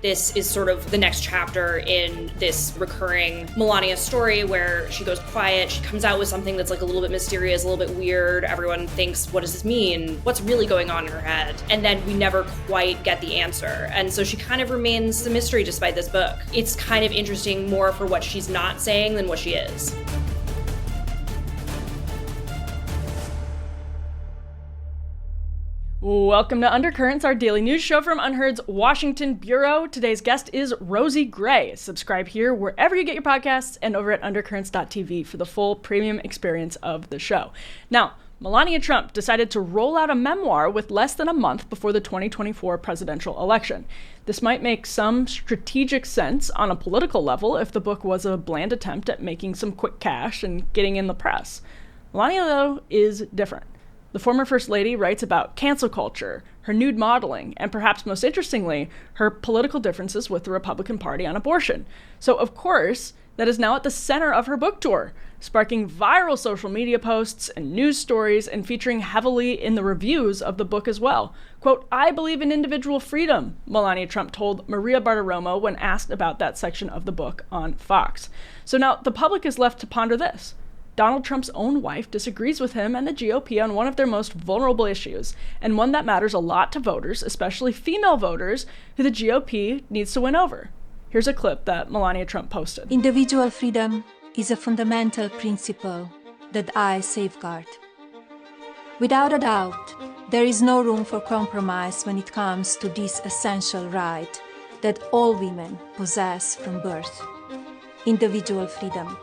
This is sort of the next chapter in this recurring Melania story where she goes quiet, she comes out with something that's like a little bit mysterious, a little bit weird. Everyone thinks, what does this mean? What's really going on in her head? And then we never quite get the answer. And so she kind of remains a mystery despite this book. It's kind of interesting more for what she's not saying than what she is. Welcome to Undercurrents, our daily news show from Unheard's Washington Bureau. Today's guest is Rosie Gray. Subscribe here wherever you get your podcasts and over at undercurrents.tv for the full premium experience of the show. Now, Melania Trump decided to roll out a memoir with less than a month before the 2024 presidential election. This might make some strategic sense on a political level if the book was a bland attempt at making some quick cash and getting in the press. Melania, though, is different. The former First Lady writes about cancel culture, her nude modeling, and perhaps most interestingly, her political differences with the Republican Party on abortion. So, of course, that is now at the center of her book tour, sparking viral social media posts and news stories and featuring heavily in the reviews of the book as well. Quote, "I believe in individual freedom," Melania Trump told Maria Bartiromo when asked about that section of the book on Fox. So now the public is left to ponder this. Donald Trump's own wife disagrees with him and the GOP on one of their most vulnerable issues, and one that matters a lot to voters, especially female voters, who the GOP needs to win over. Here's a clip that Melania Trump posted. Individual freedom is a fundamental principle that I safeguard. Without a doubt, there is no room for compromise when it comes to this essential right that all women possess from birth. Individual freedom.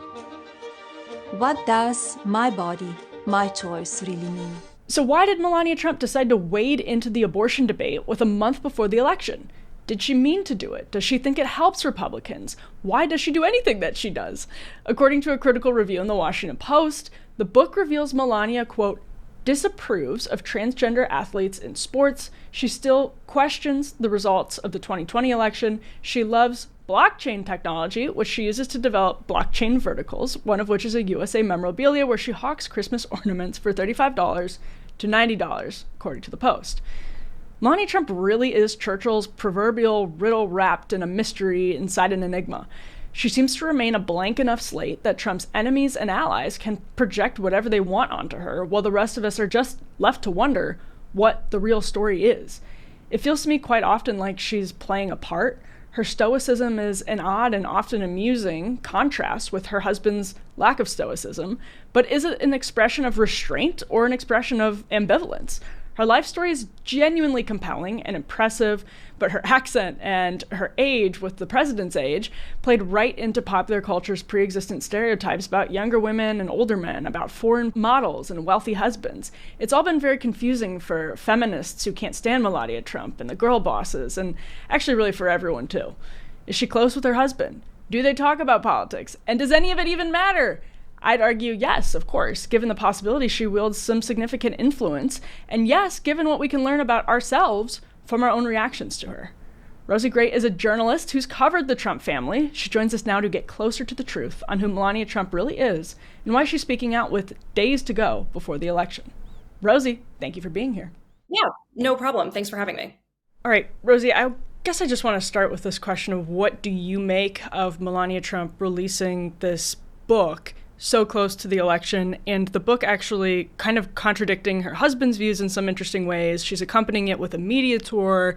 What does my body, my choice really mean? So why did Melania Trump decide to wade into the abortion debate with a month before the election? Did she mean to do it? Does she think it helps Republicans? Why does she do anything that she does? According to a critical review in the Washington Post, the book reveals Melania, quote, disapproves of transgender athletes in sports. She still questions the results of the 2020 election. She loves blockchain technology, which she uses to develop blockchain verticals, one of which is a USA memorabilia where she hawks Christmas ornaments for $35 to $90, according to the Post. Melania Trump really is Churchill's proverbial riddle wrapped in a mystery inside an enigma. She seems to remain a blank enough slate that Trump's enemies and allies can project whatever they want onto her, while the rest of us are just left to wonder what the real story is. It feels to me quite often like she's playing a part. Her stoicism is an odd and often amusing contrast with her husband's lack of stoicism, but is it an expression of restraint or an expression of ambivalence? Her life story is genuinely compelling and impressive, but her accent and her age with the president's age played right into popular culture's pre-existent stereotypes about younger women and older men, about foreign models and wealthy husbands. It's all been very confusing for feminists who can't stand Melania Trump and the girl bosses, and actually really for everyone too. Is she close with her husband? Do they talk about politics? And does any of it even matter? I'd argue yes, of course, given the possibility she wields some significant influence, and yes, given what we can learn about ourselves from our own reactions to her. Rosie Gray is a journalist who's covered the Trump family. She joins us now to get closer to the truth on who Melania Trump really is and why she's speaking out with days to go before the election. Rosie, thank you for being here. Yeah, no problem. Thanks for having me. All right, Rosie, I guess I just want to start with this question of what do you make of Melania Trump releasing this book so close to the election, and the book actually kind of contradicting her husband's views in some interesting ways. She's accompanying it with a media tour.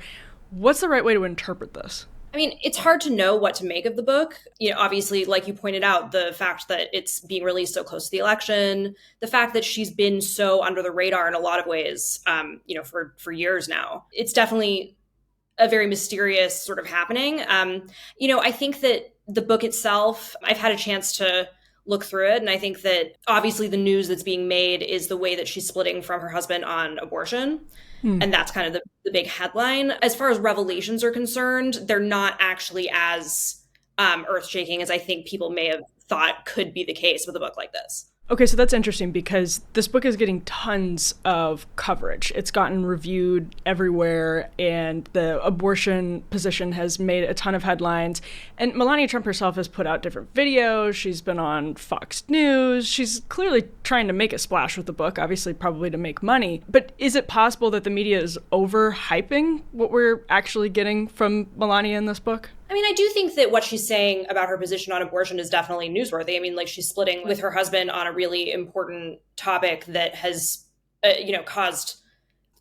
What's the right way to interpret this? I mean, it's hard to know what to make of the book. You know, obviously, like you pointed out, the fact that it's being released so close to the election, the fact that she's been so under the radar in a lot of ways, for years now. It's definitely a very mysterious sort of happening. I think that the book itself, I've had a chance to look through it. And I think that obviously the news that's being made is the way that she's splitting from her husband on abortion. And that's kind of the big headline. As far as revelations are concerned, they're not actually as earth-shaking as I think people may have thought could be the case with a book like this. Okay, so that's interesting because this book is getting tons of coverage. It's gotten reviewed everywhere, and the abortion position has made a ton of headlines. And Melania Trump herself has put out different videos. She's been on Fox News. She's clearly trying to make a splash with the book, obviously probably to make money. But is it possible that the media is overhyping what we're actually getting from Melania in this book? I mean, I do think that what she's saying about her position on abortion is definitely newsworthy. I mean, like, she's splitting with her husband on a really important topic that has, caused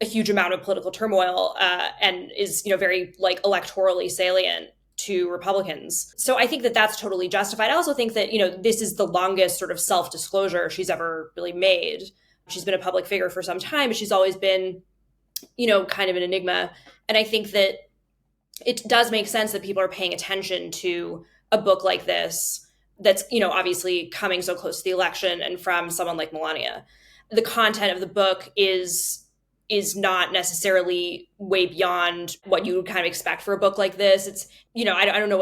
a huge amount of political turmoil and is, very, like, electorally salient to Republicans. So I think that that's totally justified. I also think that, this is the longest sort of self-disclosure she's ever really made. She's been a public figure for some time. She's always been, kind of an enigma. And I think that it does make sense that people are paying attention to a book like this that's, obviously coming so close to the election and from someone like Melania. The content of the book is not necessarily way beyond what you would kind of expect for a book like this. It's, I don't know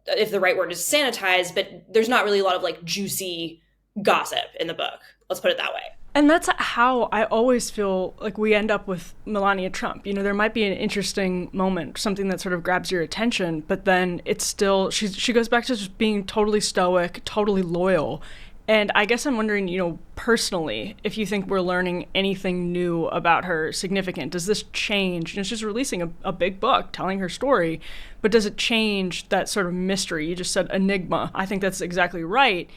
if the right word is sanitized, but there's not really a lot of like juicy gossip in the book. Let's put it that way. And that's how I always feel like we end up with Melania Trump. There might be an interesting moment, something that sort of grabs your attention, but then it's still, she goes back to just being totally stoic, totally loyal. And I guess I'm wondering, personally, if you think we're learning anything new about her significant. Does this change? She's releasing a big book telling her story, but does it change that sort of mystery? You just said enigma. I think that's exactly right.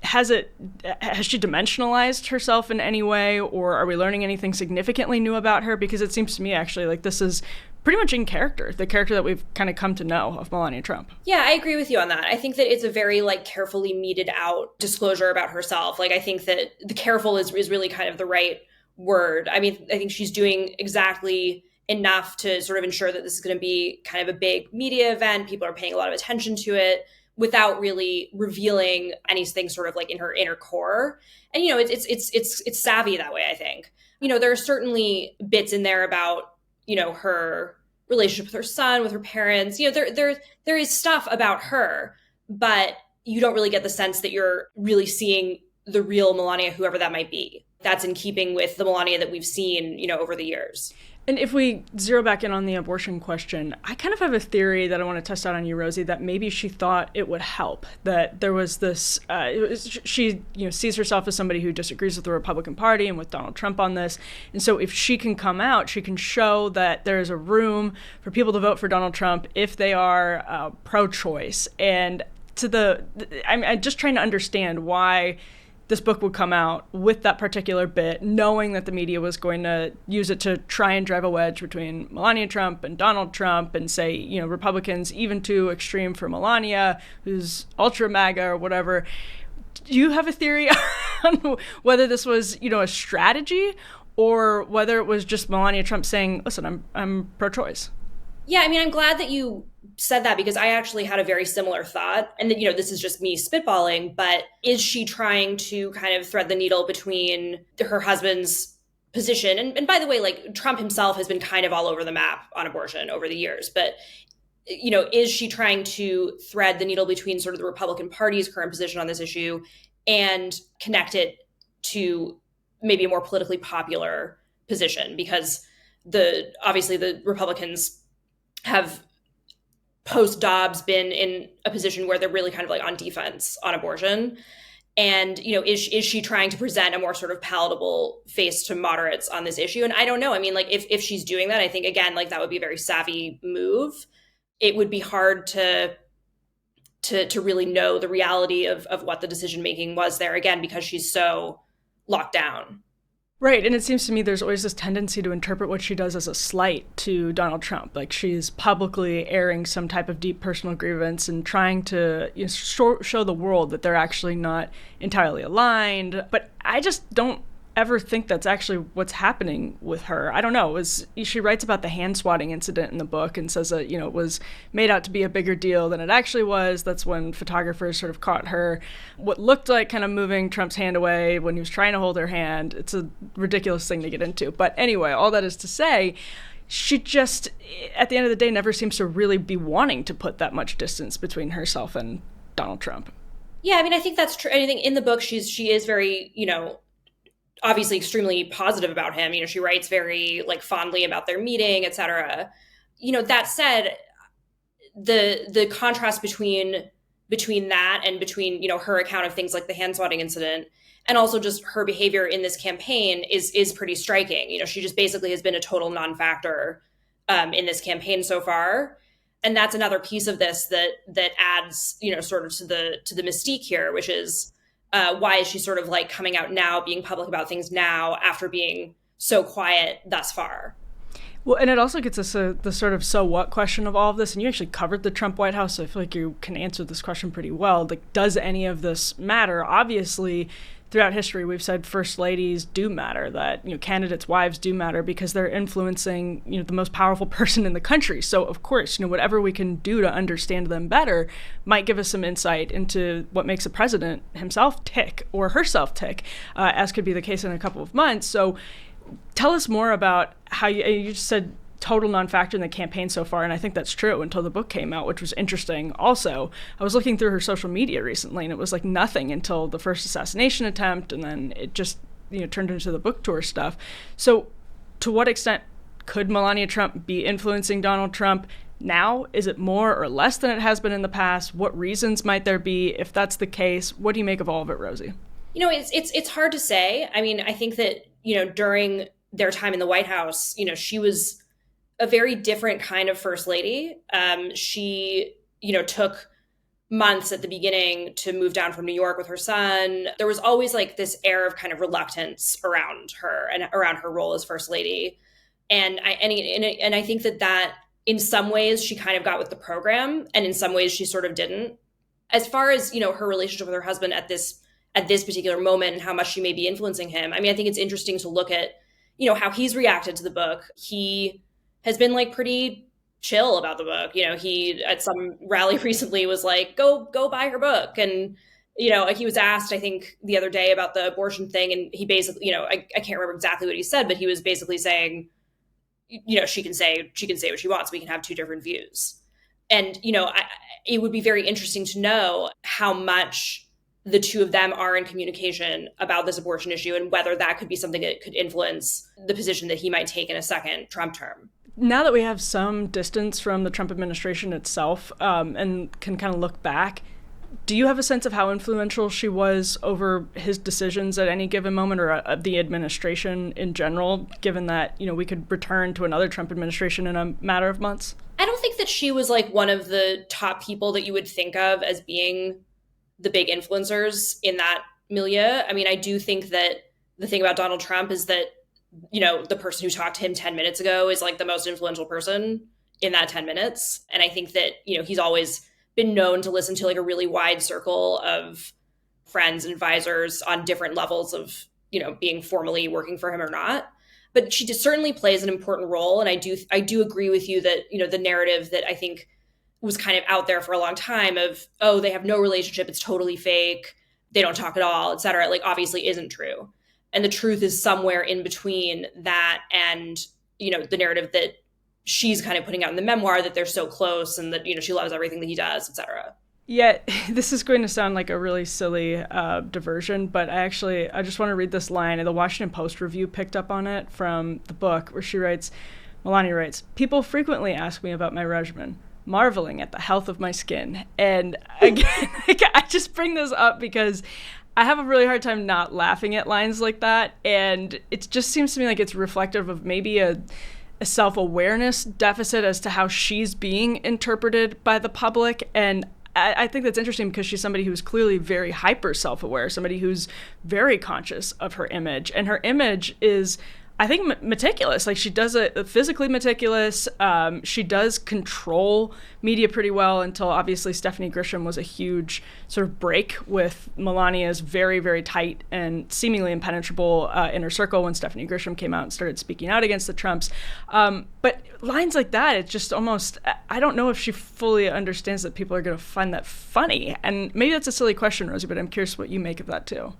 Has she dimensionalized herself in any way, or are we learning anything significantly new about her? Because it seems to me actually like this is pretty much in character, the character that we've kind of come to know of Melania Trump. Yeah, I agree with you on that. I think that it's a very like carefully meted out disclosure about herself. Like, I think that the careful is really kind of the right word. I mean, I think she's doing exactly enough to sort of ensure that this is going to be kind of a big media event. People are paying a lot of attention to it, without really revealing anything sort of like in her inner core. And, it's savvy that way, I think. There are certainly bits in there about, her relationship with her son, with her parents. There is stuff about her, but you don't really get the sense that you're really seeing the real Melania, whoever that might be. That's in keeping with the Melania that we've seen, over the years. And if we zero back in on the abortion question, I kind of have a theory that I want to test out on you, Rosie, that maybe she thought it would help, that there was this, she sees herself as somebody who disagrees with the Republican Party and with Donald Trump on this. And so if she can come out, she can show that there is a room for people to vote for Donald Trump if they are pro-choice. And I'm just trying to understand why this book would come out with that particular bit, knowing that the media was going to use it to try and drive a wedge between Melania Trump and Donald Trump and say, Republicans even too extreme for Melania, who's ultra MAGA or whatever. Do you have a theory on whether this was, a strategy or whether it was just Melania Trump saying, listen, I'm pro-choice? Yeah, I mean, I'm glad that you said that because I actually had a very similar thought. And that, this is just me spitballing, but is she trying to kind of thread the needle between her husband's position? And by the way, like, Trump himself has been kind of all over the map on abortion over the years. But, is she trying to thread the needle between sort of the Republican Party's current position on this issue and connect it to maybe a more politically popular position? Because obviously the Republicans have post-Dobbs been in a position where they're really kind of like on defense on abortion. And, is she trying to present a more sort of palatable face to moderates on this issue? And I don't know. I mean, like, if she's doing that, I think, again, like, that would be a very savvy move. It would be hard to really know the reality of what the decision-making was there, again, because she's so locked down. Right, and it seems to me there's always this tendency to interpret what she does as a slight to Donald Trump. Like, she's publicly airing some type of deep personal grievance and trying to show the world that they're actually not entirely aligned. But I just don't ever think that's actually what's happening with her. I don't know. She writes about the hand swatting incident in the book and says that, it was made out to be a bigger deal than it actually was. That's when photographers sort of caught her what looked like kind of moving Trump's hand away when he was trying to hold her hand. It's a ridiculous thing to get into. But anyway, all that is to say, she just, at the end of the day, never seems to really be wanting to put that much distance between herself and Donald Trump. Yeah, I mean, I think that's true. I think in the book, she is very, obviously extremely positive about him. She writes very like fondly about their meeting, etc. That said, the contrast between that and between her account of things like the hand swatting incident and also just her behavior in this campaign is pretty striking. She just basically has been a total non-factor in this campaign so far, and that's another piece of this that adds sort of to the mystique here, which is why is she sort of like coming out now, being public about things now after being so quiet thus far. Well, and it also gets us the sort of so what question of all of this. And you actually covered the Trump White House, so I feel like you can answer this question pretty well. Like, does any of this matter? Obviously, throughout history, we've said first ladies do matter, that, candidates' wives do matter because they're influencing, the most powerful person in the country. So, of course, whatever we can do to understand them better might give us some insight into what makes a president himself tick or herself tick, as could be the case in a couple of months. So, tell us more about how you just said total non-factor in the campaign so far, and I think that's true until the book came out, which was interesting. Also, I was looking through her social media recently, and it was like nothing until the first assassination attempt, and then it just turned into the book tour stuff. So, to what extent could Melania Trump be influencing Donald Trump now? Is it more or less than it has been in the past? What reasons might there be? If that's the case, what do you make of all of it, Rosie? It's hard to say. I mean, I think that during their time in the White House, she was a very different kind of first lady. She, took months at the beginning to move down from New York with her son. There was always like this air of kind of reluctance around her and around her role as first lady. And I think that in some ways she kind of got with the program, and in some ways she sort of didn't. As far as, her relationship with her husband at this particular moment and how much she may be influencing him. I mean, I think it's interesting to look at, how he's reacted to the book. He has been like pretty chill about the book. He at some rally recently was like, go buy her book. And, he was asked, I think the other day about the abortion thing. And he basically, I can't remember exactly what he said, but he was basically saying, she can say what she wants. We can have two different views. And, it would be very interesting to know how much the two of them are in communication about this abortion issue and whether that could be something that could influence the position that he might take in a second Trump term. Now that we have some distance from the Trump administration itself, and can kind of look back, do you have a sense of how influential she was over his decisions at any given moment, or the administration in general, given that, we could return to another Trump administration in a matter of months? I don't think that she was like one of the top people that you would think of as being the big influencers in that milieu. I mean, I do think that the thing about Donald Trump is that, the person who talked to him 10 minutes ago is like the most influential person in that 10 minutes. And I think that, he's always been known to listen to like a really wide circle of friends and advisors on different levels of, being formally working for him or not. But she certainly plays an important role. And I do agree with you that, the narrative that I think was kind of out there for a long time of, oh, they have no relationship, it's totally fake, they don't talk at all, et cetera, like obviously isn't true. And the truth is somewhere in between that and, the narrative that she's kind of putting out in the memoir, that they're so close and that, she loves everything that he does, et cetera. Yeah, this is going to sound like a really silly diversion, but I just want to read this line. The Washington Post review picked up on it from the book, where Melania writes, "People frequently ask me about my regimen, marveling at the health of my skin." And again, I just bring this up because I have a really hard time not laughing at lines like that. And it just seems to me like it's reflective of maybe a self-awareness deficit as to how she's being interpreted by the public. And I think that's interesting because she's somebody who's clearly very hyper self-aware, somebody who's very conscious of her image. And her image is, I think, meticulous. Like, she does it physically meticulous. She does control media pretty well until obviously Stephanie Grisham was a huge sort of break with Melania's very, very tight and seemingly impenetrable inner circle when Stephanie Grisham came out and started speaking out against the Trumps. But lines like that, it's just almost, I don't know if she fully understands that people are going to find that funny. And maybe that's a silly question, Rosie, but I'm curious what you make of that too.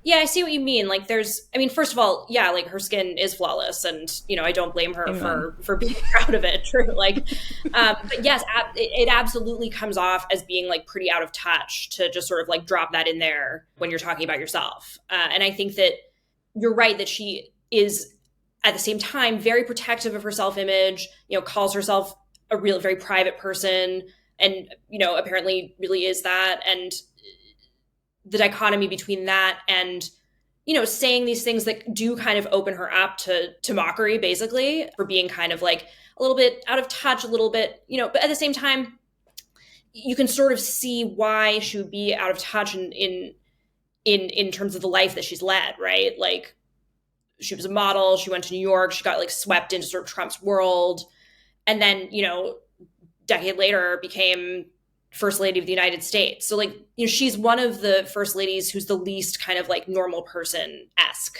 Yeah, I see what you mean. Like first of all, yeah, like her skin is flawless and, I don't blame her for being proud of it. True. But yes, it absolutely comes off as being like pretty out of touch to just sort of like drop that in there when you're talking about yourself. And I think that you're right that she is at the same time very protective of her self-image, calls herself a real, very private person and, apparently really is that. And the dichotomy between that and, saying these things that do kind of open her up to mockery, basically, for being kind of like a little bit out of touch, a little bit, but at the same time, you can sort of see why she would be out of touch in terms of the life that she's led, right? Like, she was a model, she went to New York, she got like swept into sort of Trump's world, and then, decade later became First Lady of the United States. So like, she's one of the first ladies who's the least kind of like normal person-esque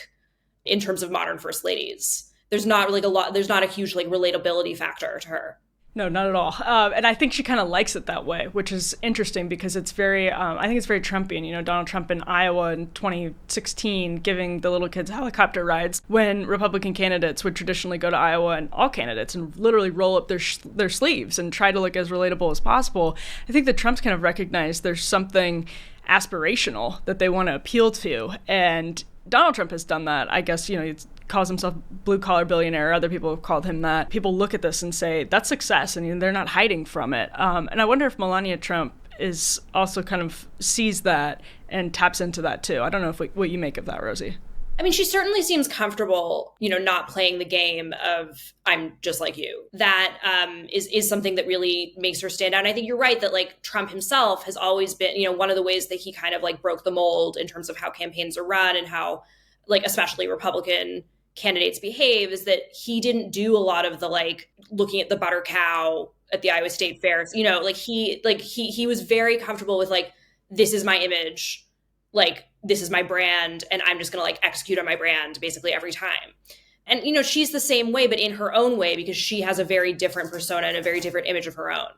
in terms of modern first ladies. There's not a huge like relatability factor to her. No, not at all. And I think she kind of likes it that way, which is interesting because it's very, I think it's very Trumpian. Donald Trump in Iowa in 2016 giving the little kids helicopter rides when Republican candidates would traditionally go to Iowa, and all candidates, and literally roll up their sleeves and try to look as relatable as possible. I think the Trumps kind of recognize there's something aspirational that they want to appeal to. And Donald Trump has done that. I guess, he calls himself blue-collar billionaire. Other people have called him that. People look at this and say, that's success, and they're not hiding from it. And I wonder if Melania Trump is also kind of sees that and taps into that too. I don't know what you make of that, Rosie. I mean, she certainly seems comfortable, not playing the game of I'm just like you. That is something that really makes her stand out. And I think you're right that like Trump himself has always been, one of the ways that he kind of like broke the mold in terms of how campaigns are run and how like especially Republican candidates behave is that he didn't do a lot of the like looking at the butter cow at the Iowa State Fair. He was very comfortable with like, this is my image, like this is my brand, and I'm just gonna like execute on my brand basically every time. And she's the same way, but in her own way, because she has a very different persona and a very different image of her own.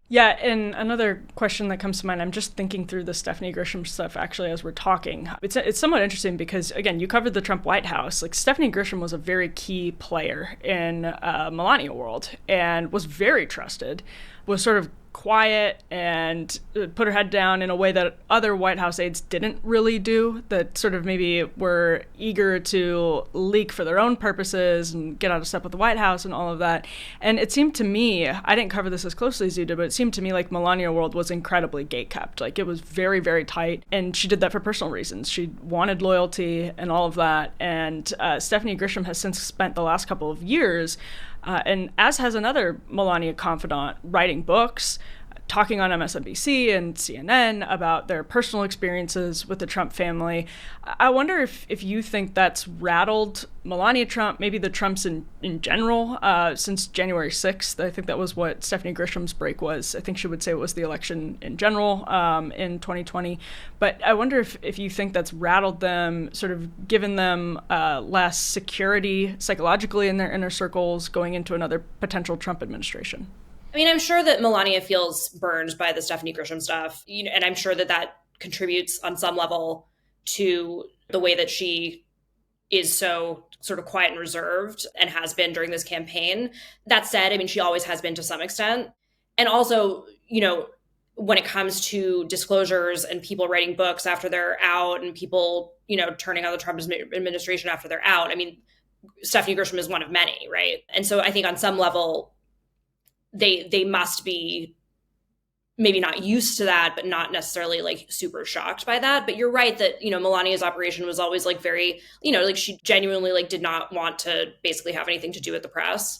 Yeah, and another question that comes to mind, I'm just thinking through the Stephanie Grisham stuff actually as we're talking. It's somewhat interesting because, again, you covered the Trump White House. Like, Stephanie Grisham was a very key player in Melania world and was very trusted, was sort of quiet and put her head down in a way that other White House aides didn't really do, that sort of maybe were eager to leak for their own purposes and get out of step with the White House and all of that. And it seemed to me, I didn't cover this as closely as you did, but it seemed to me like Melania world was incredibly gatekept. Like, it was very, very tight. And she did that for personal reasons. She wanted loyalty and all of that. And Stephanie Grisham has since spent the last couple of years and as has another Melania confidant, writing books, talking on MSNBC and CNN about their personal experiences with the Trump family. I wonder if you think that's rattled Melania Trump, maybe the Trumps in general, since January 6th. I think that was what Stephanie Grisham's break was. I think she would say it was the election in general in 2020. But I wonder if you think that's rattled them, sort of given them less security psychologically in their inner circles going into another potential Trump administration. I mean, I'm sure that Melania feels burned by the Stephanie Grisham stuff, and I'm sure that contributes on some level to the way that she is so sort of quiet and reserved and has been during this campaign. That said, I mean, she always has been to some extent. And also, when it comes to disclosures and people writing books after they're out and people, turning on the Trump administration after they're out, I mean, Stephanie Grisham is one of many, right? And so I think on some level, they must be maybe not used to that, but not necessarily like super shocked by that. But you're right that, Melania's operation was always like very, like she genuinely like did not want to basically have anything to do with the press.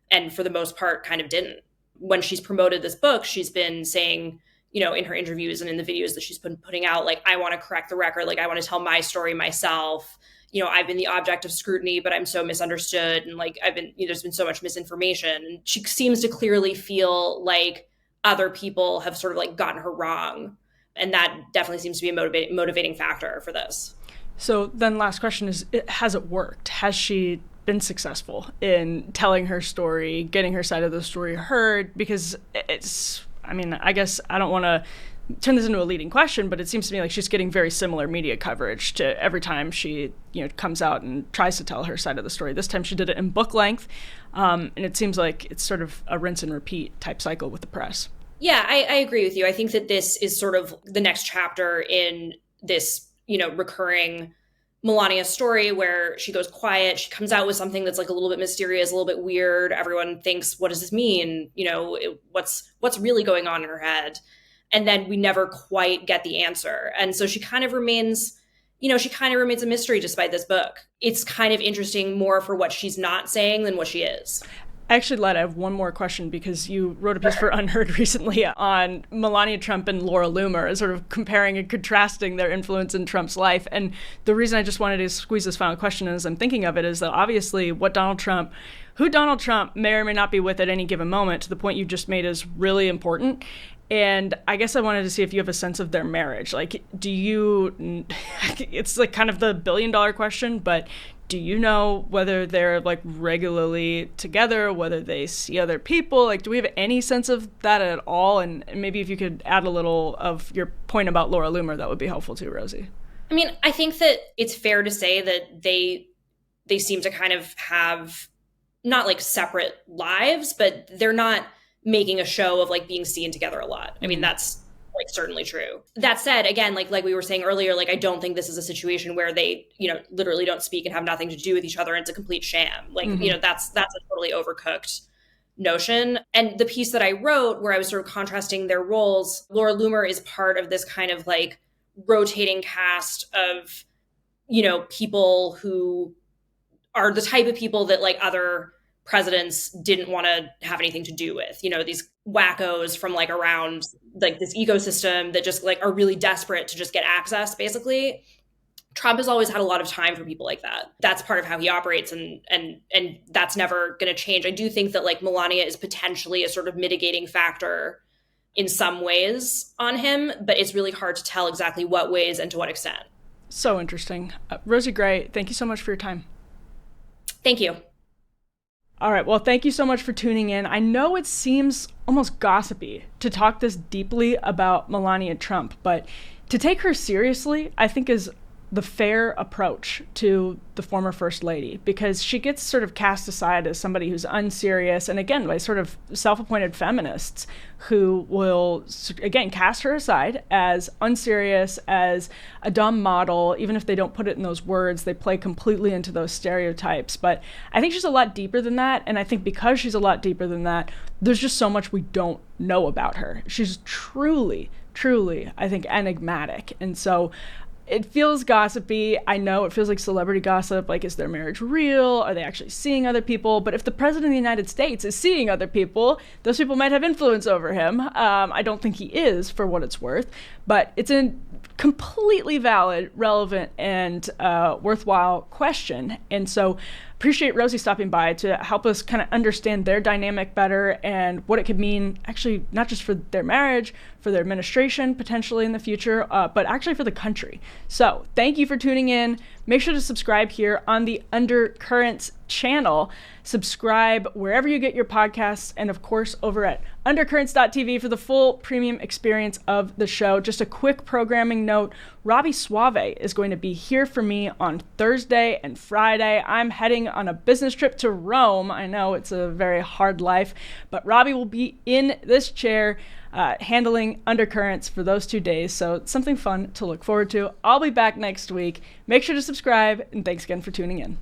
And for the most part kind of didn't. When she's promoted this book, she's been saying, in her interviews and in the videos that she's been putting out, like, I want to correct the record. Like, I want to tell my story myself. I've been the object of scrutiny, but I'm so misunderstood. And like, there's been so much misinformation. And she seems to clearly feel like other people have sort of like gotten her wrong. And that definitely seems to be a motivating factor for this. So then last question is, has it worked? Has she been successful in telling her story, getting her side of the story heard? Because I guess I don't want to turn this into a leading question, but it seems to me like she's getting very similar media coverage to every time she, comes out and tries to tell her side of the story. This time she did it in book length, and it seems like it's sort of a rinse and repeat type cycle with the press. Yeah, I agree with you. I think that this is sort of the next chapter in this, recurring Melania story where she goes quiet. She comes out with something that's like a little bit mysterious, a little bit weird. Everyone thinks, what does this mean? What's really going on in her head? And then we never quite get the answer. And so she kind of remains a mystery despite this book. It's kind of interesting more for what she's not saying than what she is. Actually, Led, I have one more question because you wrote a piece for Unheard recently on Melania Trump and Laura Loomer, sort of comparing and contrasting their influence in Trump's life. And the reason I just wanted to squeeze this final question as I'm thinking of it is that obviously who Donald Trump may or may not be with at any given moment, to the point you just made, is really important. And I guess I wanted to see if you have a sense of their marriage. Like, it's like kind of the $1 billion question, but do you know whether they're like regularly together, whether they see other people? Like, do we have any sense of that at all? And maybe if you could add a little of your point about Laura Loomer, that would be helpful too, Rosie. I mean, I think that it's fair to say that they seem to kind of have not like separate lives, but they're not making a show of like being seen together a lot. I mean, that's like certainly true. That said, again, like we were saying earlier, like I don't think this is a situation where they, literally don't speak and have nothing to do with each other. And it's a complete sham. Like, that's a totally overcooked notion. And the piece that I wrote where I was sort of contrasting their roles, Laura Loomer is part of this kind of like rotating cast of, people who are the type of people that like other presidents didn't want to have anything to do with, these wackos from like around like this ecosystem that just like are really desperate to just get access, basically. Trump has always had a lot of time for people like that. That's part of how he operates, and that's never going to change. I do think that like Melania is potentially a sort of mitigating factor in some ways on him, but it's really hard to tell exactly what ways and to what extent. So interesting. Rosie Gray, thank you so much for your time. Thank you. All right. Well, thank you so much for tuning in. I know it seems almost gossipy to talk this deeply about Melania Trump, but to take her seriously, I think, is the fair approach to the former First Lady, because she gets sort of cast aside as somebody who's unserious, and again, by sort of self-appointed feminists who will, again, cast her aside as unserious, as a dumb model. Even if they don't put it in those words, they play completely into those stereotypes. But I think she's a lot deeper than that, and I think because she's a lot deeper than that, there's just so much we don't know about her. She's truly, I think, enigmatic. And so it feels gossipy. I know it feels like celebrity gossip. Like, is their marriage real? Are they actually seeing other people? But if the president of the United States is seeing other people, those people might have influence over him. I don't think he is, for what it's worth. But it's a completely valid, relevant, and worthwhile question. And so appreciate Rosie stopping by to help us kind of understand their dynamic better and what it could mean, actually, not just for their marriage, for their administration potentially in the future, but actually for the country. So thank you for tuning in. Make sure to subscribe here on the Undercurrents channel. Subscribe wherever you get your podcasts, and of course over at undercurrents.tv for the full premium experience of the show. Just a quick programming note, Robbie Suave is going to be here for me on Thursday and Friday. I'm heading on a business trip to Rome. I know it's a very hard life, but Robbie will be in this chair handling Undercurrents for those 2 days. So it's something fun to look forward to. I'll be back next week. Make sure to subscribe, and thanks again for tuning in.